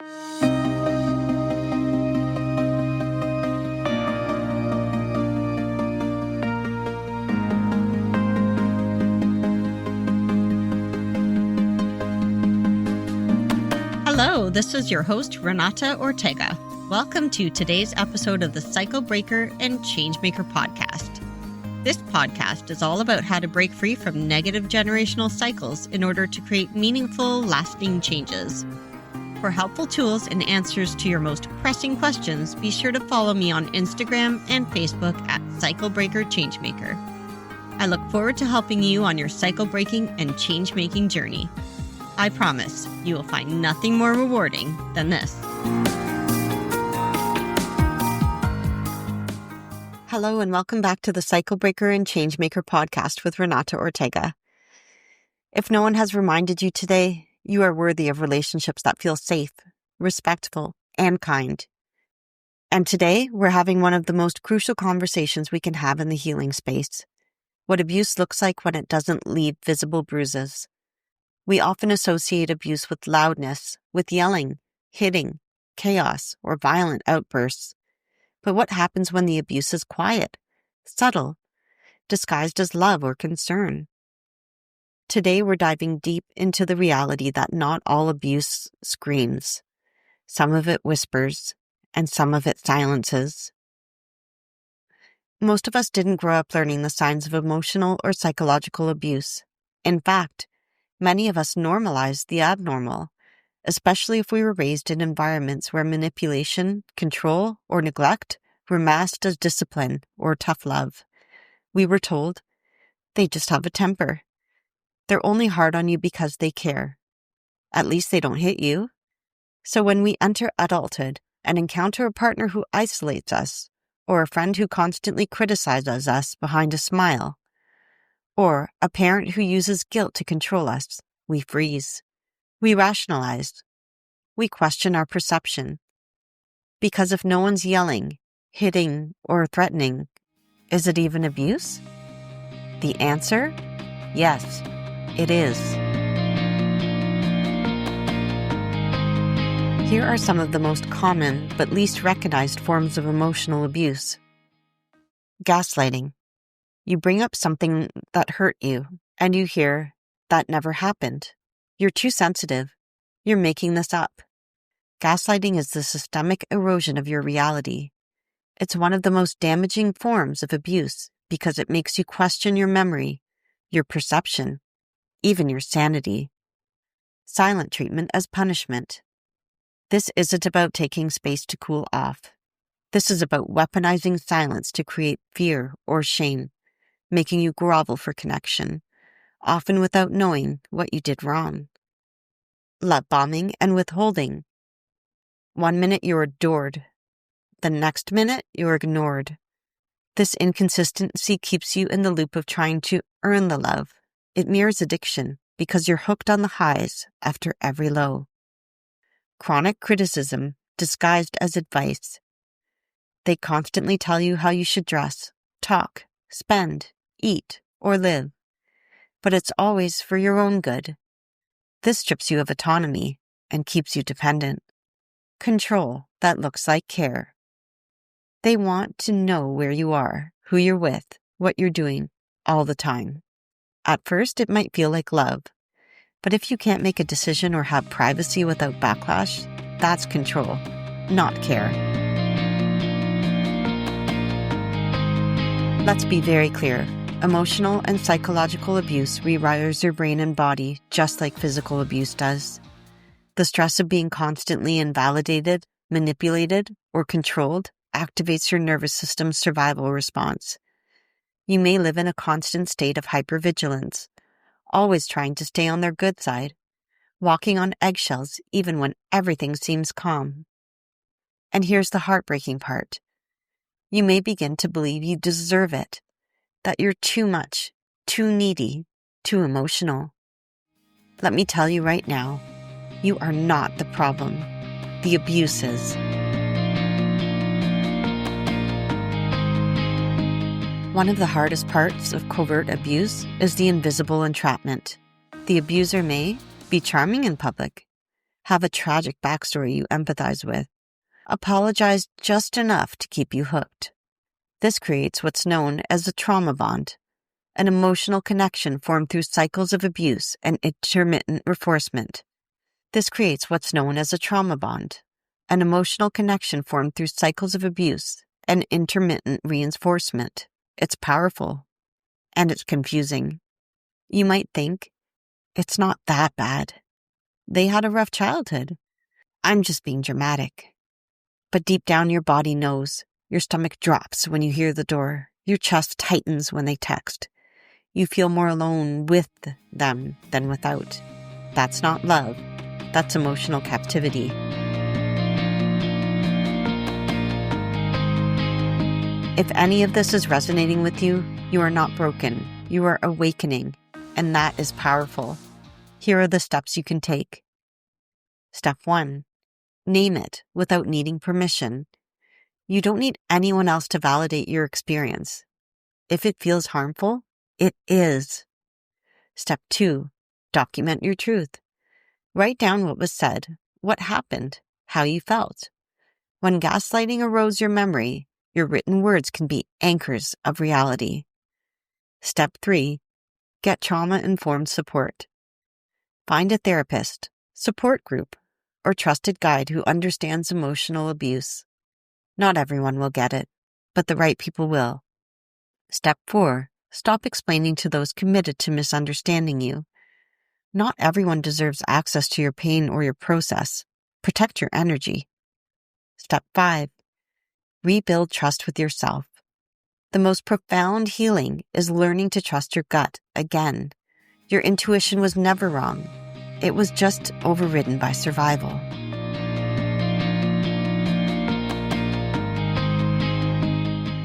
Hello, this is your host, Renata Ortega. Welcome to today's episode of the Cycle Breaker and Changemaker podcast. This podcast is all about how to break free from negative generational cycles in order to create meaningful, lasting changes. For helpful tools and answers to your most pressing questions, be sure to follow me on Instagram and Facebook at Cycle Breaker Changemaker. I look forward to helping you on your cycle breaking and change-making journey. I promise you will find nothing more rewarding than this. Hello and welcome back to the Cycle Breaker and Changemaker podcast with Renata Ortega. If no one has reminded you today, you are worthy of relationships that feel safe, respectful, and kind. And today, we're having one of the most crucial conversations we can have in the healing space: what abuse looks like when it doesn't leave visible bruises. We often associate abuse with loudness, with yelling, hitting, chaos, or violent outbursts. But what happens when the abuse is quiet, subtle, disguised as love or concern? Today, we're diving deep into the reality that not all abuse screams. Some of it whispers, and some of it silences. Most of us didn't grow up learning the signs of emotional or psychological abuse. In fact, many of us normalize the abnormal, especially if we were raised in environments where manipulation, control, or neglect were masked as discipline or tough love. We were told, they just have a temper. They're only hard on you because they care. At least they don't hit you. So when we enter adulthood and encounter a partner who isolates us, or a friend who constantly criticizes us behind a smile, or a parent who uses guilt to control us, we freeze. We rationalize. We question our perception. Because if no one's yelling, hitting, or threatening, is it even abuse? The answer? Yes, it is. Here are some of the most common but least recognized forms of emotional abuse. Gaslighting. You bring up something that hurt you, and you hear, that never happened. You're too sensitive. You're making this up. Gaslighting is the systemic erosion of your reality. It's one of the most damaging forms of abuse because it makes you question your memory, your perception, even your sanity. Silent treatment as punishment. This isn't about taking space to cool off. This is about weaponizing silence to create fear or shame, making you grovel for connection, often without knowing what you did wrong. Love bombing and withholding. 1 minute you're adored. The next minute you're ignored. This inconsistency keeps you in the loop of trying to earn the love. It mirrors addiction because you're hooked on the highs after every low. Chronic criticism disguised as advice. They constantly tell you how you should dress, talk, spend, eat, or live. But it's always for your own good. This strips you of autonomy and keeps you dependent. Control that looks like care. They want to know where you are, who you're with, what you're doing, all the time. At first, it might feel like love. But if you can't make a decision or have privacy without backlash, that's control, not care. Let's be very clear. Emotional and psychological abuse rewires your brain and body just like physical abuse does. The stress of being constantly invalidated, manipulated, or controlled activates your nervous system's survival response. You may live in a constant state of hypervigilance, always trying to stay on their good side, walking on eggshells even when everything seems calm. And here's the heartbreaking part. You may begin to believe you deserve it, that you're too much, too needy, too emotional. Let me tell you right now, you are not the problem. The abuse is. One of the hardest parts of covert abuse is the invisible entrapment. The abuser may be charming in public, have a tragic backstory you empathize with, apologize just enough to keep you hooked. This creates what's known as a trauma bond, an emotional connection formed through cycles of abuse and intermittent reinforcement. This creates what's known as a trauma bond, an emotional connection formed through cycles of abuse and intermittent reinforcement. It's powerful, and it's confusing. You might think, it's not that bad. They had a rough childhood. I'm just being dramatic. But deep down, your body knows. Your stomach drops when you hear the door. Your chest tightens when they text. You feel more alone with them than without. That's not love. That's emotional captivity. If any of this is resonating with you, you are not broken. You are awakening, and that is powerful. Here are the steps you can take. Step 1. Name it without needing permission. You don't need anyone else to validate your experience. If it feels harmful, it is. Step 2. Document your truth. Write down what was said, what happened, how you felt. When gaslighting erodes your memory, your written words can be anchors of reality. Step 3. Get trauma-informed support. Find a therapist, support group, or trusted guide who understands emotional abuse. Not everyone will get it, but the right people will. Step 4. Stop explaining to those committed to misunderstanding you. Not everyone deserves access to your pain or your process. Protect your energy. Step 5. Rebuild trust with yourself. The most profound healing is learning to trust your gut again. Your intuition was never wrong. It was just overridden by survival.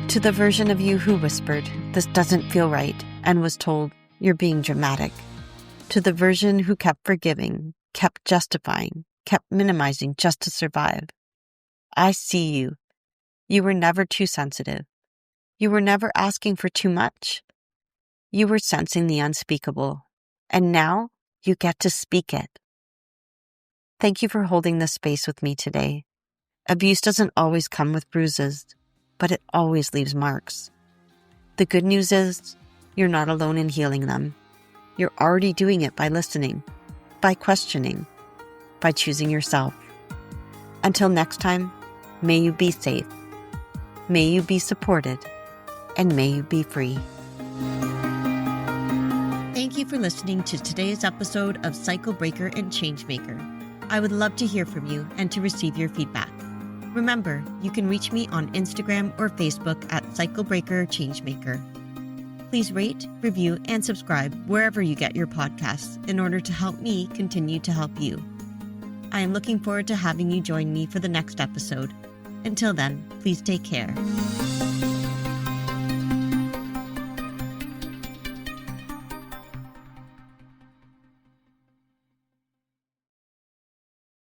To the version of you who whispered, "This doesn't feel right," and was told, "You're being dramatic." To the version who kept forgiving, kept justifying, kept minimizing just to survive. I see you. You were never too sensitive. You were never asking for too much. You were sensing the unspeakable, and now you get to speak it. Thank you for holding this space with me today. Abuse doesn't always come with bruises, but it always leaves marks. The good news is, you're not alone in healing them. You're already doing it by listening, by questioning, by choosing yourself. Until next time, may you be safe, may you be supported, and may you be free. Thank you for listening to today's episode of Cycle Breaker and Changemaker. I would love to hear from you and to receive your feedback. Remember, you can reach me on Instagram or Facebook at Cycle Breaker Changemaker. Please rate, review, and subscribe wherever you get your podcasts in order to help me continue to help you. I am looking forward to having you join me for the next episode. Until then, please take care.